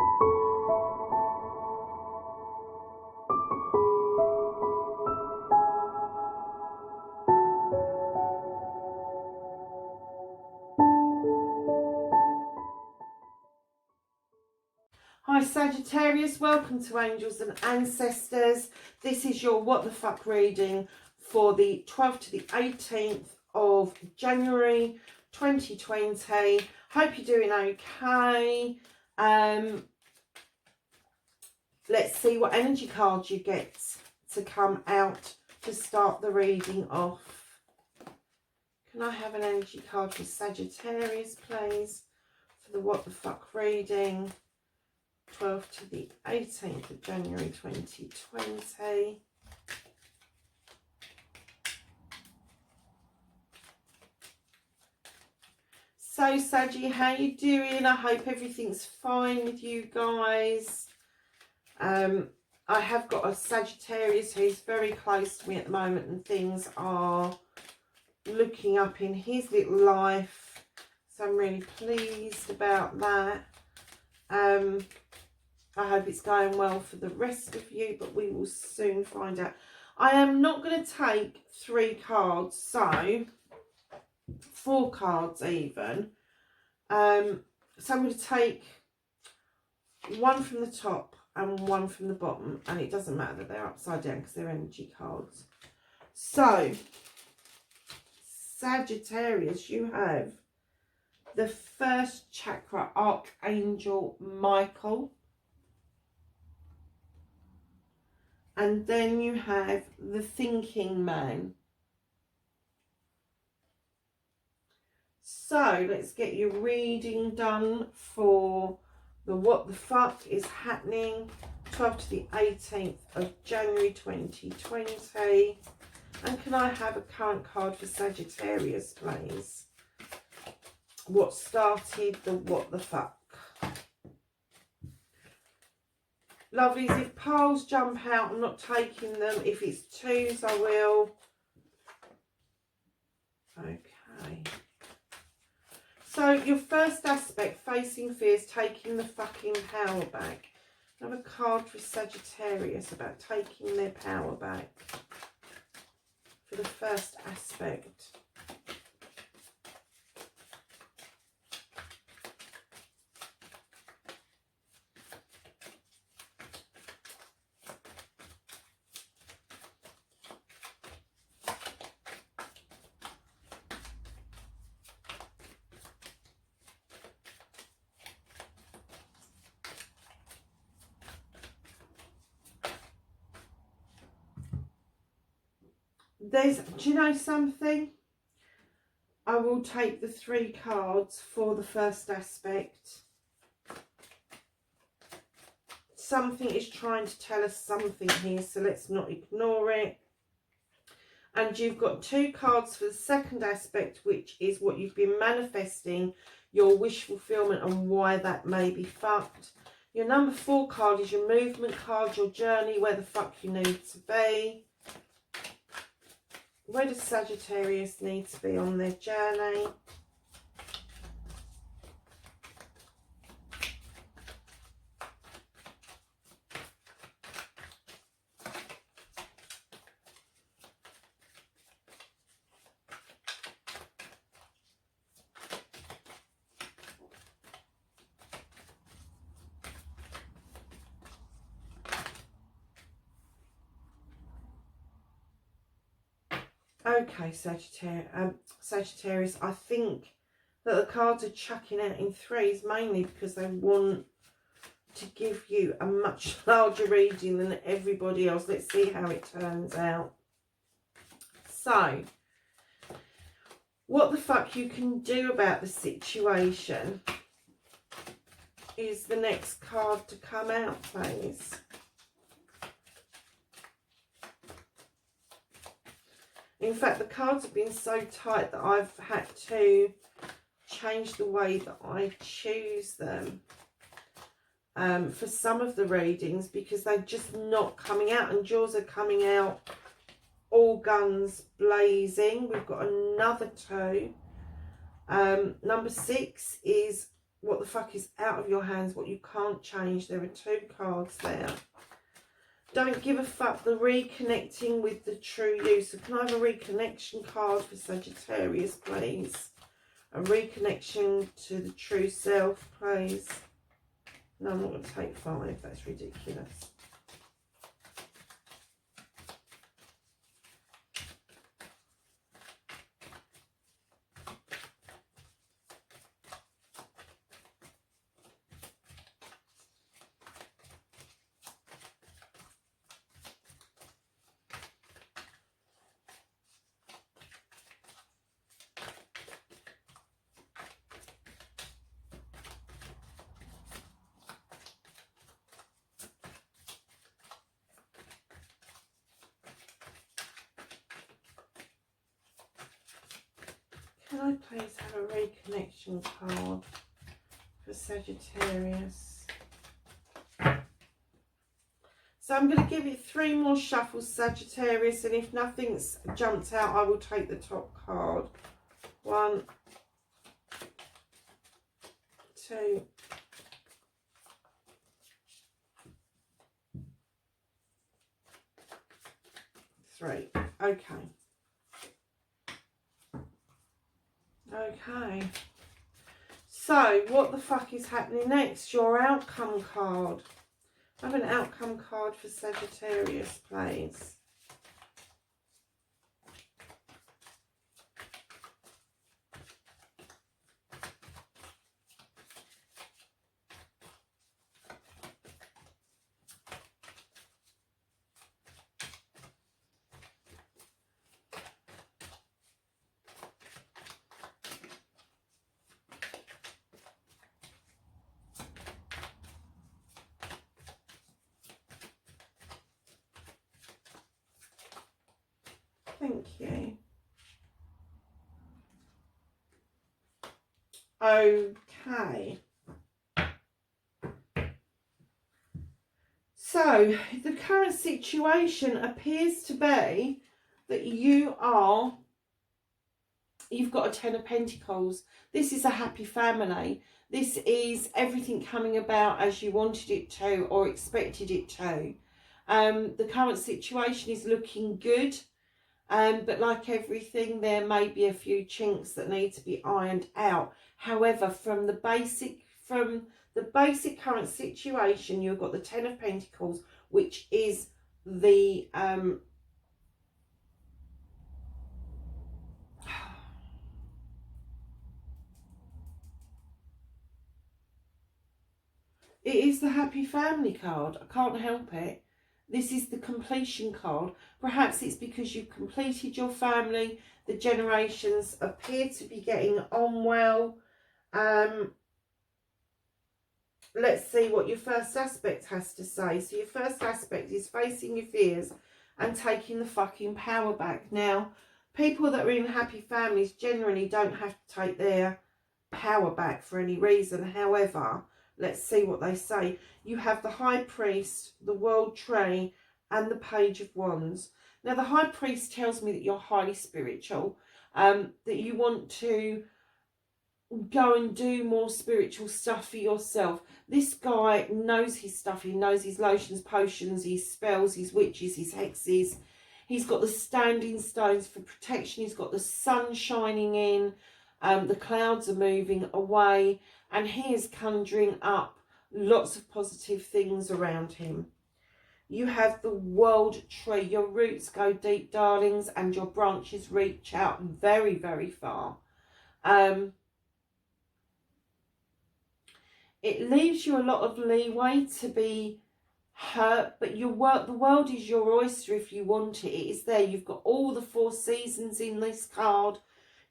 Hi Sagittarius, welcome to Angels and Ancestors. This is your What the Fuck reading for the 12th to the 18th of January 2020. Hope you're doing okay. Let's see what energy cards you get to come out to start the reading off. Can I have an energy card for Sagittarius, please, for the What the Fuck reading? 12th to the 18th of January 2020. So Saggy, how you doing? I hope everything's fine with you guys. I have got a Sagittarius who's very close to me at the moment, and things are looking up in his little life, so I'm really pleased about that. I hope it's going well for the rest of you, but we will soon find out. I am not going to take 3 cards, so 4 cards even. So I'm going to take 1 from the top and 1 from the bottom, and it doesn't matter that they're upside down because they're energy cards. So, Sagittarius, you have the first chakra, Archangel Michael. And then you have the thinking man. So let's get your reading done for the What the Fuck is happening 12th to the 18th of January 2020. And can I have a current card for Sagittarius, please? What started the What the Fuck? Lovelies, if piles jump out, I'm not taking them. If it's 2s, I will. Okay. So, your first aspect, facing fears, taking the fucking power back. Another card for Sagittarius about taking their power back. For the first aspect. Do you know something? I will take the 3 cards for the first aspect. Something is trying to tell us something here, so let's not ignore it. And you've got 2 cards for the second aspect, which is what you've been manifesting, your wish fulfillment and why that may be fucked. Your number 4 card is your movement card, your journey, where the fuck you need to be. Where does Sagittarius need to be on their journey? Okay, Sagittarius, I think that the cards are chucking out in 3s, mainly because they want to give you a much larger reading than everybody else. Let's see how it turns out. So, what the fuck you can do about the situation is the next card to come out, please. In fact, the cards have been so tight that I've had to change the way that I choose them for some of the readings, because they're just not coming out, and yours are coming out all guns blazing. We've got another 2. Number 6 is what the fuck is out of your hands, what you can't change. There are 2 cards there. Don't give a fuck, the reconnecting with the true you. So can I have a reconnection card for Sagittarius, please? A reconnection to the true self, please. No, I'm not going to take 5. That's ridiculous. Can I please have a reconnection card for Sagittarius? So I'm going to give it 3 more shuffles, Sagittarius, and if nothing's jumped out, I will take the top card. 1, 2, 3. Okay. Okay, so what the fuck is happening next? Your outcome card. I have an outcome card for Sagittarius, please. Thank you. Okay. So, the current situation appears to be that you've got a 10 of Pentacles. This is a happy family. This is everything coming about as you wanted it to or expected it to. The current situation is looking good. But like everything, there may be a few chinks that need to be ironed out. However, from the basic current situation, you've got the 10 of Pentacles, which is the it is the happy family card. I can't help it. This is the completion card. Perhaps it's because you've completed your family. The generations appear to be getting on well. Let's see what your first aspect has to say. So your first aspect is facing your fears and taking the fucking power back. Now, people that are in happy families generally don't have to take their power back for any reason. However, let's see what they say. You have the High Priest, the World Tree, and the Page of Wands. Now, the High Priest tells me that you're highly spiritual, that you want to go and do more spiritual stuff for yourself. This guy knows his stuff. He knows his lotions, potions, his spells, his witches, his hexes. He's got the standing stones for protection. He's got the sun shining in. The clouds are moving away. And he is conjuring up lots of positive things around him. You have the World Tree. Your roots go deep, darlings, and your branches reach out very, very far. It leaves you a lot of leeway to be hurt, but the world is your oyster if you want it. It is there. You've got all the 4 seasons in this card.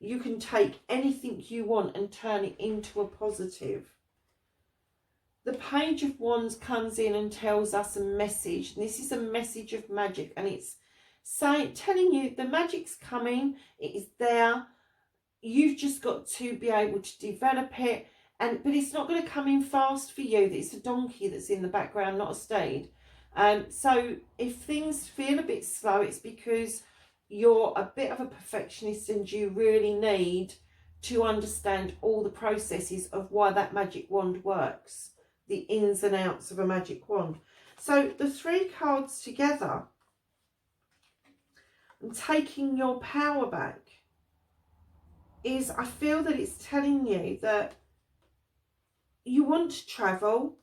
You can take anything you want and turn it into a positive. The Page of Wands comes in and tells us a message. And this is a message of magic. And it's telling you the magic's coming. It is there. You've just got to be able to develop it. But it's not going to come in fast for you. It's a donkey that's in the background, not a steed. So if things feel a bit slow, it's because you're a bit of a perfectionist and you really need to understand all the processes of why that magic wand works, the ins and outs of a magic wand. So the 3 cards together, and taking your power back, is, I feel that it's telling you that you want to travel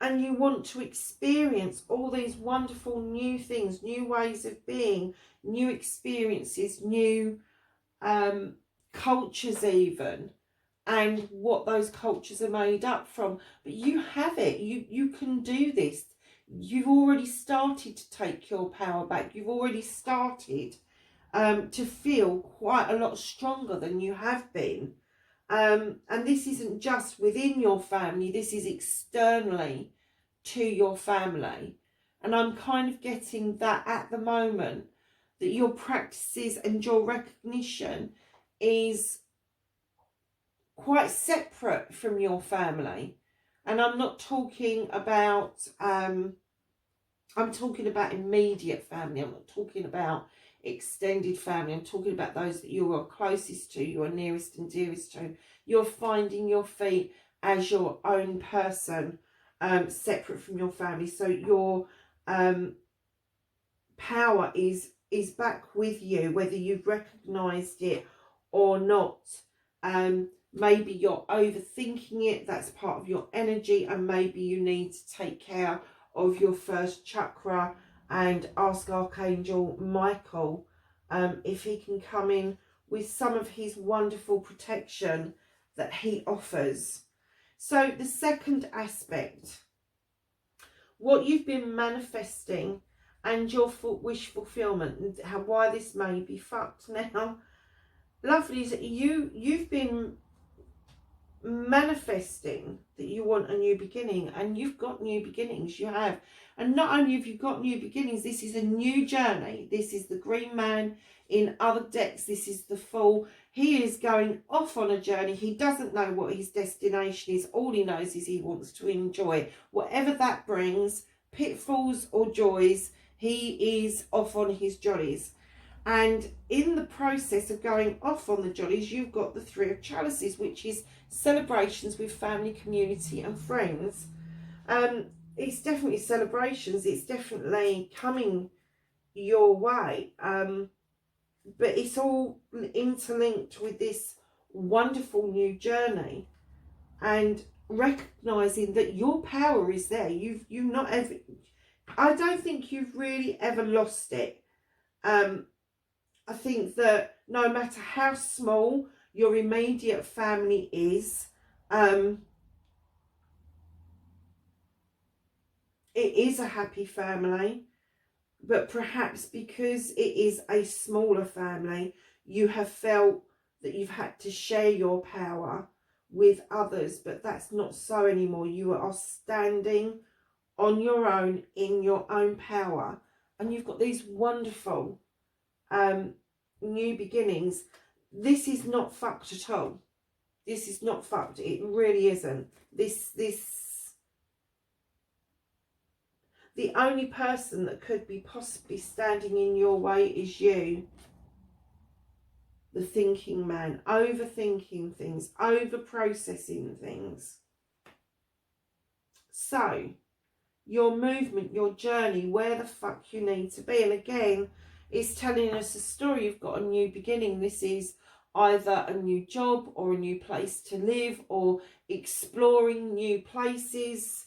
and you want to experience all these wonderful new things, new ways of being, new experiences, new cultures even, and what those cultures are made up from. But you have it. You can do this. You've already started to take your power back. You've already started to feel quite a lot stronger than you have been. And this isn't just within your family, this is externally to your family. And I'm kind of getting that at the moment, that your practices and your recognition is quite separate from your family. And I'm not talking about, I'm talking about immediate family. I'm not talking about extended family. I'm talking about those that you are closest to, you are nearest and dearest to. You're finding your feet as your own person, separate from your family. So your power is back with you, whether you've recognised it or not. Maybe you're overthinking it, that's part of your energy, and maybe you need to take care of your first chakra and ask Archangel Michael if he can come in with some of his wonderful protection that he offers. So the second aspect, what you've been manifesting and your wish fulfillment, and why this may be fucked now, lovely, is that you've been manifesting that you want a new beginning, and you've got new beginnings. You have. And not only have you got new beginnings, this is a new journey. This is the Green Man in other decks. This is the Fool. He is going off on a journey. He doesn't know what his destination is. All he knows is he wants to enjoy whatever that brings, pitfalls or joys. He is off on his jollies. And in the process of going off on the jollies, you've got the 3 of Chalices, which is celebrations with family, community and friends. It's definitely celebrations. It's definitely coming your way. But it's all interlinked with this wonderful new journey, and recognising that your power is there. You've not ever, I don't think you've really ever lost it. I think that no matter how small your immediate family is, it is a happy family, but perhaps because it is a smaller family, you have felt that you've had to share your power with others, but that's not so anymore. You are standing on your own, in your own power, and you've got these wonderful new beginnings. This is not fucked at all. This is not fucked. It really isn't. The only person that could be possibly standing in your way is you, the thinking man, overthinking things, over processing things. So your movement, your journey, where the fuck you need to be. And again, it's telling us a story. You've got a new beginning. This is either a new job or a new place to live, or exploring new places.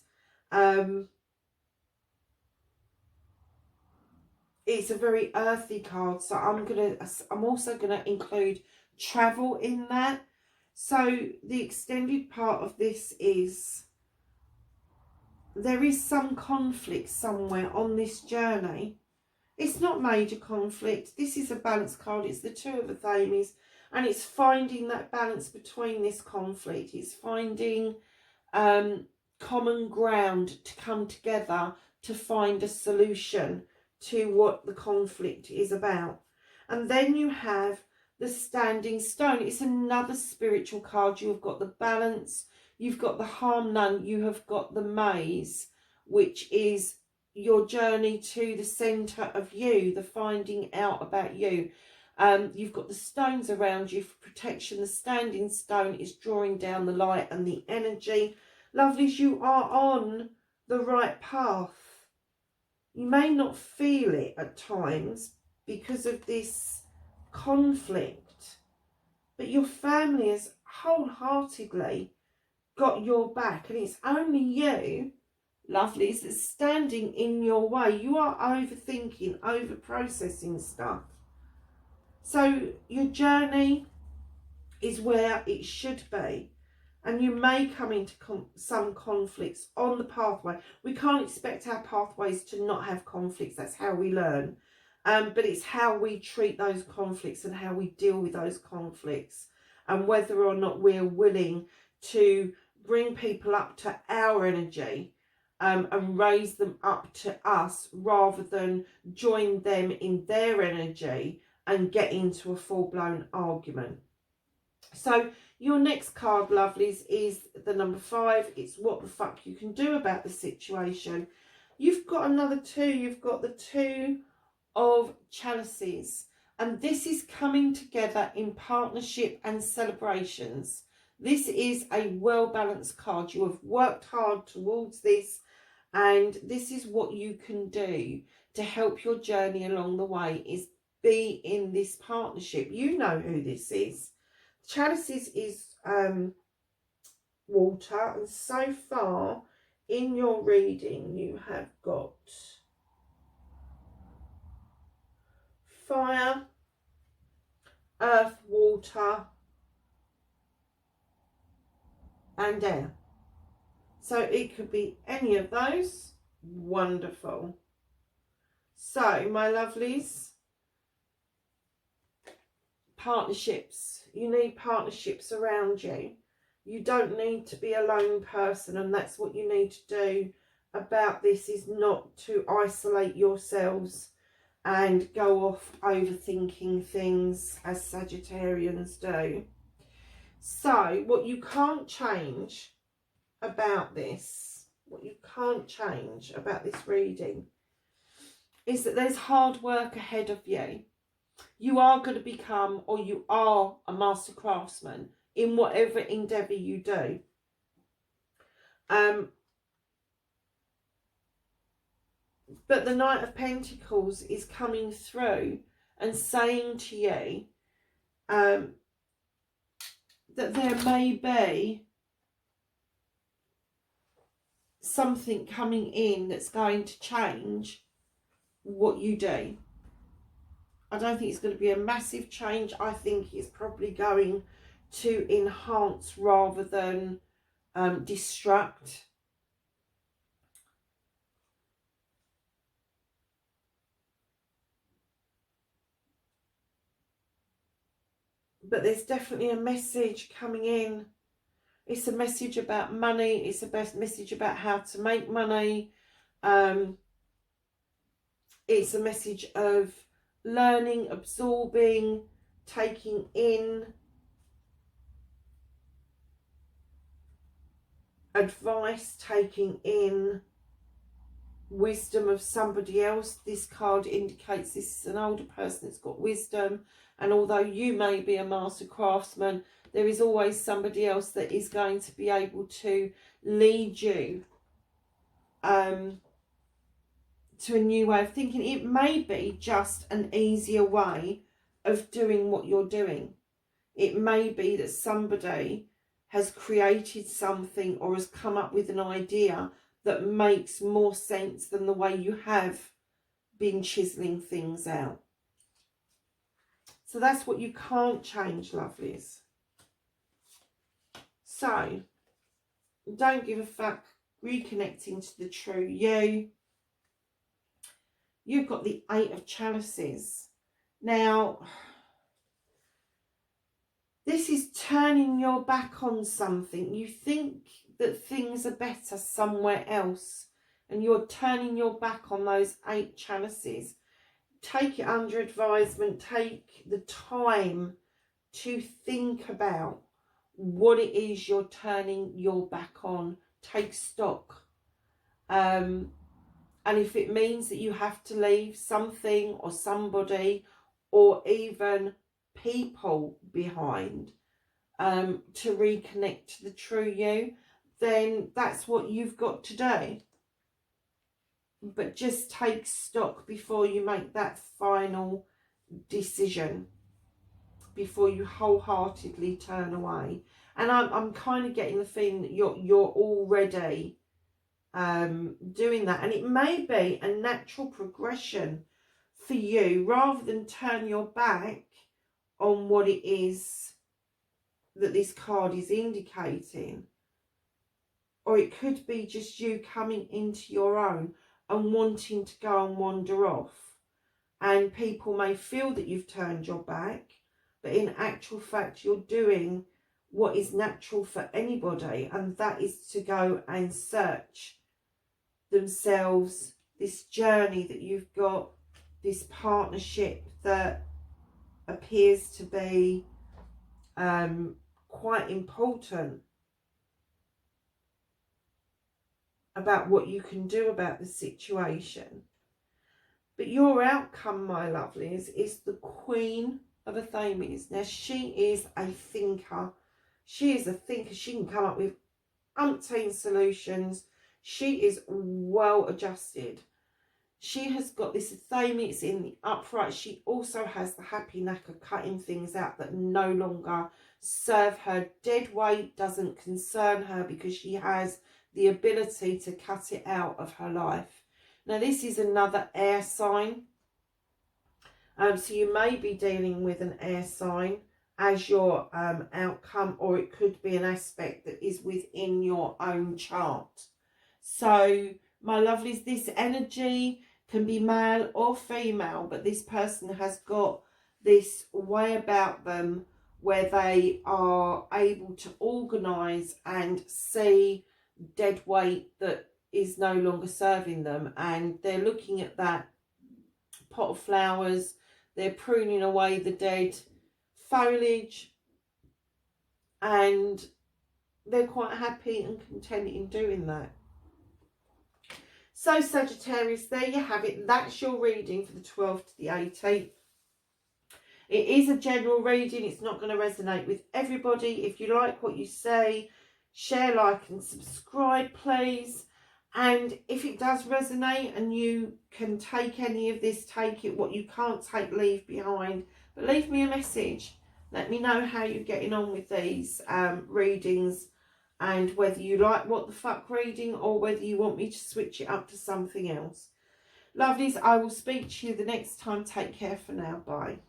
It's a very earthy card, so I'm also gonna include travel in that. So the extended part of this is there is some conflict somewhere on this journey. It's not major conflict. This is a balance card. It's the 2 of Athames, and it's finding that balance between this conflict. It's finding common ground to come together to find a solution to what the conflict is about. And then you have the Standing Stone. It's another spiritual card. You've got the balance, you've got the harm none, you have got the maze, which is your journey to the centre of you, the finding out about you. You've got the stones around you for protection. The standing stone is drawing down the light and the energy. Lovelies, you are on the right path. You may not feel it at times because of this conflict, but your family has wholeheartedly got your back, and it's only you, lovelies, that's standing in your way. You are overthinking, over processing stuff. So your journey is where it should be, and you may come into some conflicts on the pathway. We can't expect our pathways to not have conflicts. That's how we learn. But it's how we treat those conflicts and how we deal with those conflicts, and whether or not we're willing to bring people up to our energy and raise them up to us, rather than join them in their energy and get into a full-blown argument. So your next card, lovelies, is the number 5. It's what the fuck you can do about the situation. You've got another 2. You've got the 2 of chalices, and this is coming together in partnership and celebrations. This is a well-balanced card. You have worked hard towards this, and this is what you can do to help your journey along the way, is be in this partnership. You know who this is. Chalices is water, and so far in your reading you have got fire, earth, water and air. So it could be any of those. Wonderful. So my lovelies, partnerships. You need partnerships around you. You don't need to be a lone person, and that's what you need to do about this, is not to isolate yourselves and go off overthinking things as Sagittarians do. So what you can't change about this, what you can't change about this reading, is that there's hard work ahead of you. You are going to become, or you are, a master craftsman in whatever endeavour you do. But the Knight of Pentacles is coming through and saying to you that there may be something coming in that's going to change what you do. I don't think it's going to be a massive change. I think it's probably going to enhance rather than distract. But there's definitely a message coming in. It's a message about money. It's a message about how to make money. It's a message of learning, absorbing, taking in advice, taking in wisdom of somebody else. This card indicates this is an older person that's got wisdom, and although you may be a master craftsman, there is always somebody else that is going to be able to lead you to a new way of thinking. It may be just an easier way of doing what you're doing. It may be that somebody has created something or has come up with an idea that makes more sense than the way you have been chiseling things out. So that's what you can't change, lovelies. So don't give a fuck, reconnecting to the true you. You've got the 8 of Chalices. Now, this is turning your back on something. You think that things are better somewhere else, and you're turning your back on those 8 chalices. Take it under advisement. Take the time to think about what it is you're turning your back on. Take stock. And if it means that you have to leave something or somebody, or even people behind to reconnect to the true you, then that's what you've got to do. But just take stock before you make that final decision, before you wholeheartedly turn away. And I'm kind of getting the feeling that you're already doing that, and it may be a natural progression for you, rather than turn your back on what it is that this card is indicating. Or it could be just you coming into your own and wanting to go and wander off, and people may feel that you've turned your back, but in actual fact you're doing what is natural for anybody, and that is to go and search themselves, this journey that you've got, this partnership that appears to be quite important, about what you can do about the situation. But your outcome, my lovelies, is the Queen of Athames. Now, she is a thinker. She is a thinker. She can come up with umpteen solutions. She is well adjusted. She has got this Athames in the upright. She also has the happy knack of cutting things out that no longer serve her. Dead weight doesn't concern her, because she has the ability to cut it out of her life. Now, this is another air sign. So you may be dealing with an air sign as your outcome, or it could be an aspect that is within your own chart. So, my lovelies, this energy can be male or female, but this person has got this way about them where they are able to organise and see dead weight that is no longer serving them, and they're looking at that pot of flowers, they're pruning away the dead foliage, and they're quite happy and content in doing that. So Sagittarius, there you have it. That's your reading for the 12th to the 18th. It is a general reading. It's not going to resonate with everybody. If you like what you say, share, like and subscribe, please. And if it does resonate and you can take any of this, take it. What you can't take, leave behind. But leave me a message. Let me know how you're getting on with these readings, and whether you like what the fuck reading or whether you want me to switch it up to something else. Lovelies, I will speak to you the next time. Take care for now. Bye.